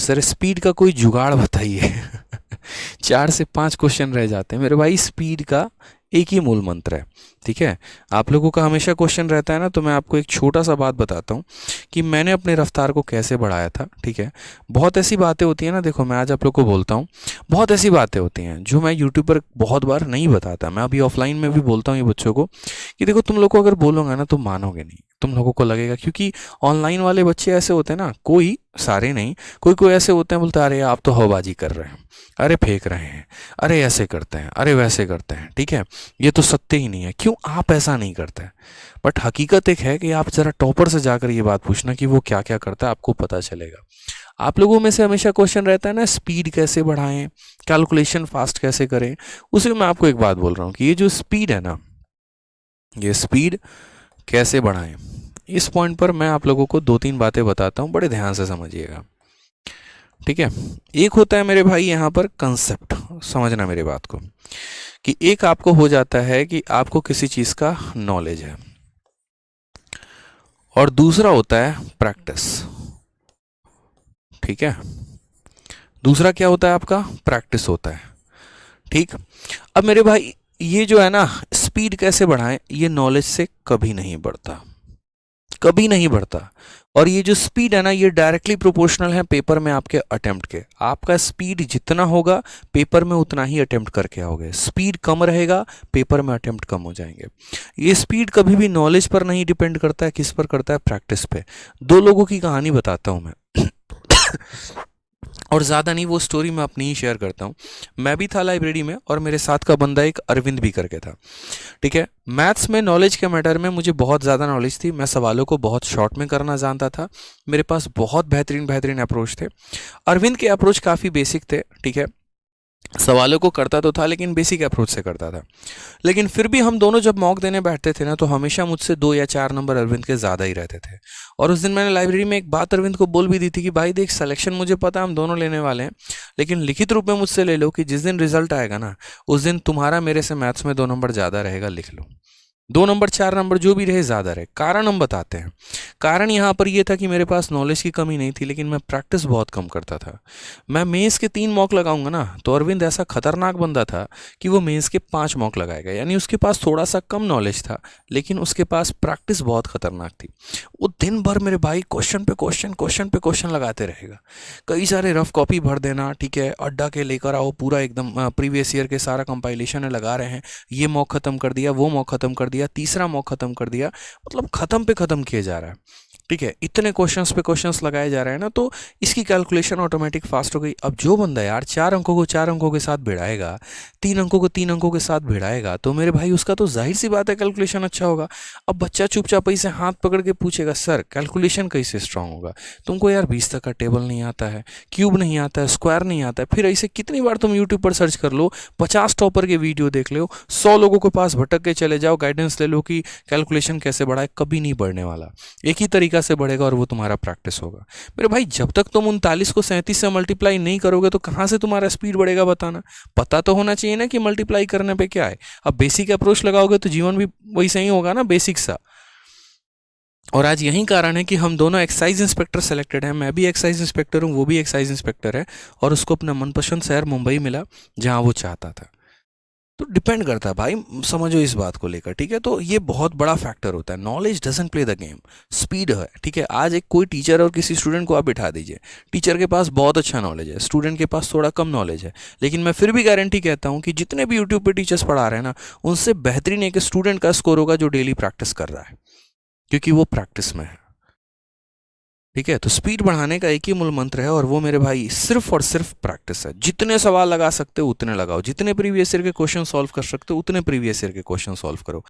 Sir speed का कोई जुगाड़ बताइए। 4 से 5 क्वेश्चन रह जाते हैं मेरे भाई। स्पीड का एक ही मूल मंत्र है, ठीक है। आप लोगों का हमेशा क्वेश्चन रहता है ना, तो मैं आपको एक छोटा सा बात बताता हूँ कि मैंने अपने रफ्तार को कैसे बढ़ाया था, ठीक है। बहुत ऐसी बातें होती हैं ना, देखो मैं आज आप लोग को बोलता हूँ, बहुत ऐसी बातें होती हैं जो मैं यूट्यूब पर बहुत बार नहीं बताता। मैं अभी ऑफलाइन में भी बोलता हूँ ये बच्चों को कि देखो तुम लोग को अगर बोलूँगा ना तो मानोगे नहीं, तुम लोगों को लगेगा, क्योंकि ऑनलाइन वाले बच्चे ऐसे होते हैं ना, कोई सारे नहीं, कोई कोई ऐसे होते हैं, बोलते हैं अरे आप तो हवाबाजी कर रहे हैं, अरे फेंक रहे हैं, अरे ऐसे करते हैं, अरे वैसे करते हैं, ठीक है, ये तो सत्य ही नहीं है। क्यों आप ऐसा नहीं करते? बट हकीकत एक है कि आप जरा टॉपर से जाकर ये बात पूछना कि वो क्या क्या करता है, आपको पता चलेगा। आप लोगों में से हमेशा क्वेश्चन रहता है ना, स्पीड कैसे बढ़ाएं, कैलकुलेशन फास्ट कैसे करें। उसी में मैं आपको एक बात बोल रहा हूँ कि ये जो स्पीड है ना, ये स्पीड कैसे बढ़ाएं, इस पॉइंट पर मैं आप लोगों को 2-3 बातें बताता हूँ, बड़े ध्यान से समझिएगा, ठीक है। एक होता है मेरे भाई यहाँ पर कंसेप्ट, समझना मेरे बात को, कि एक आपको हो जाता है कि आपको किसी चीज़ का नॉलेज है, और दूसरा होता है प्रैक्टिस, ठीक है। दूसरा क्या होता है आपका? प्रैक्टिस होता है, ठीक। अब मेरे भाई ये जो है ना, स्पीड कैसे बढ़ाएं, ये नॉलेज से कभी नहीं बढ़ता, कभी नहीं बढ़ता। और ये जो स्पीड है ना, ये डायरेक्टली प्रोपोर्शनल है पेपर में आपके अटेम्प्ट के। आपका स्पीड जितना होगा पेपर में उतना ही अटेम्प्ट करके आओगे। स्पीड कम रहेगा पेपर में अटेम्प्ट कम हो जाएंगे। ये स्पीड कभी भी नॉलेज पर नहीं डिपेंड करता है, किस पर करता है? प्रैक्टिस पे। 2 लोगों की कहानी बताता हूं मैं और ज़्यादा नहीं, वो स्टोरी मैं अपनी ही शेयर करता हूँ। मैं भी था लाइब्रेरी में और मेरे साथ का बंदा एक अरविंद भी करके था, ठीक है। मैथ्स में नॉलेज के मैटर में मुझे बहुत ज़्यादा नॉलेज थी। मैं सवालों को बहुत शॉर्ट में करना जानता था। मेरे पास बहुत बेहतरीन बेहतरीन अप्रोच थे। अरविंद के अप्रोच काफ़ी बेसिक थे, ठीक है। सवालों को करता तो था लेकिन बेसिक अप्रोच से करता था। लेकिन फिर भी हम दोनों जब मॉक देने बैठते थे ना, तो हमेशा मुझसे 2 या 4 नंबर अरविंद के ज़्यादा ही रहते थे। और उस दिन मैंने लाइब्रेरी में एक बात अरविंद को बोल भी दी थी कि भाई देख, सिलेक्शन मुझे पता है हम दोनों लेने वाले हैं, लेकिन लिखित रूप में मुझसे ले लो कि जिस दिन रिजल्ट आएगा ना, उस दिन तुम्हारा मेरे से मैथ्स में 2 नंबर ज़्यादा रहेगा, लिख लो। 2 नंबर 4 नंबर जो भी रहे ज़्यादा रहे। कारण हम बताते हैं। कारण यहाँ पर यह था कि मेरे पास नॉलेज की कमी नहीं थी, लेकिन मैं प्रैक्टिस बहुत कम करता था। मैं मेंस के 3 मॉक लगाऊंगा ना, तो अरविंद ऐसा खतरनाक बंदा था कि वो मेंस के 5 मॉक लगाएगा। यानी उसके पास थोड़ा सा कम नॉलेज था, लेकिन उसके पास प्रैक्टिस बहुत खतरनाक थी। वो दिन भर मेरे भाई क्वेश्चन पे क्वेश्चन, क्वेश्चन पे क्वेश्चन लगाते रहेगा। कई सारे रफ कॉपी भर देना, ठीक है, अड्डा के लेकर आओ, पूरा एकदम प्रीवियस ईयर के सारा कंपाइलेशन है, लगा रहे हैं, ये मॉक खत्म कर दिया, वो मॉक खत्म कर दिया, तीसरा मॉक खत्म कर दिया, मतलब खत्म पे खत्म किए जा रहा है, ठीक है। इतने क्वेश्चंस पे क्वेश्चंस लगाए जा रहे हैं ना, तो इसकी कैलकुलेशन ऑटोमेटिक फास्ट हो गई। अब जो बंदा यार 4 अंकों को 4 अंकों के साथ भिड़ाएगा, 3 अंकों को 3 अंकों के साथ भिड़ाएगा, तो मेरे भाई उसका तो जाहिर सी बात है कैलकुलेशन अच्छा होगा। अब बच्चा चुपचाप से हाथ पकड़ के पूछेगा, सर कैलकुलेशन कैसे स्ट्रांग होगा? तुमको यार 20 तक का टेबल नहीं आता है, क्यूब नहीं आता है, स्क्वायर नहीं आता है। फिर ऐसे कितनी बार तुम यूट्यूब पर सर्च कर लो, 50 टॉपर के वीडियो देख लो, 100 लोगों के पास भटक के चले जाओ, गाइडेंस ले लो कि कैलकुलेशन कैसे बढ़ाए, कभी नहीं बढ़ने वाला। एक ही तरीका से बढ़ेगा और वो तुम्हारा प्रैक्टिस होगा। मेरे भाई जब तक तुम 39 को 37 से मल्टीप्लाई नहीं करोगे तो कहां से तुम्हारा स्पीड बढ़ेगा बताना? पता तो होना चाहिए ना कि मल्टीप्लाई करने पे क्या है। अब बेसिक अप्रोच लगाओगे तो जीवन भी वही सही होगा ना, बेसिक सा। और आज यही कारण है कि हम दोनों एक्साइज इंस्पेक्टर सेलेक्टेड हैं। मैं भी एक्साइज इंस्पेक्टर हूं, वो भी एक्साइज इंस्पेक्टर है, और उसको अपना मनपसंद शहर मुंबई मिला जहां वो चाहता था। तो डिपेंड करता है भाई, समझो इस बात को लेकर, ठीक है। तो ये बहुत बड़ा फैक्टर होता है। Knowledge doesn't play the game, speed है, ठीक है। आज एक कोई टीचर और किसी स्टूडेंट को आप बिठा दीजिए, टीचर के पास बहुत अच्छा नॉलेज है, स्टूडेंट के पास थोड़ा कम नॉलेज है, लेकिन मैं फिर भी गारंटी कहता हूँ कि जितने भी यूट्यूब पे टीचर्स पढ़ा रहे हैं ना, उनसे बेहतरीन एक स्टूडेंट का स्कोर होगा जो डेली प्रैक्टिस कर रहा है, क्योंकि वो प्रैक्टिस में है, ठीक है। तो स्पीड बढ़ाने का एक ही मूल मंत्र है, और वो मेरे भाई सिर्फ और सिर्फ प्रैक्टिस है। जितने सवाल लगा सकते हो उतने लगाओ, जितने प्रीवियस ईयर के क्वेश्चन सॉल्व कर सकते हो उतने प्रीवियस ईयर के क्वेश्चन सॉल्व करो।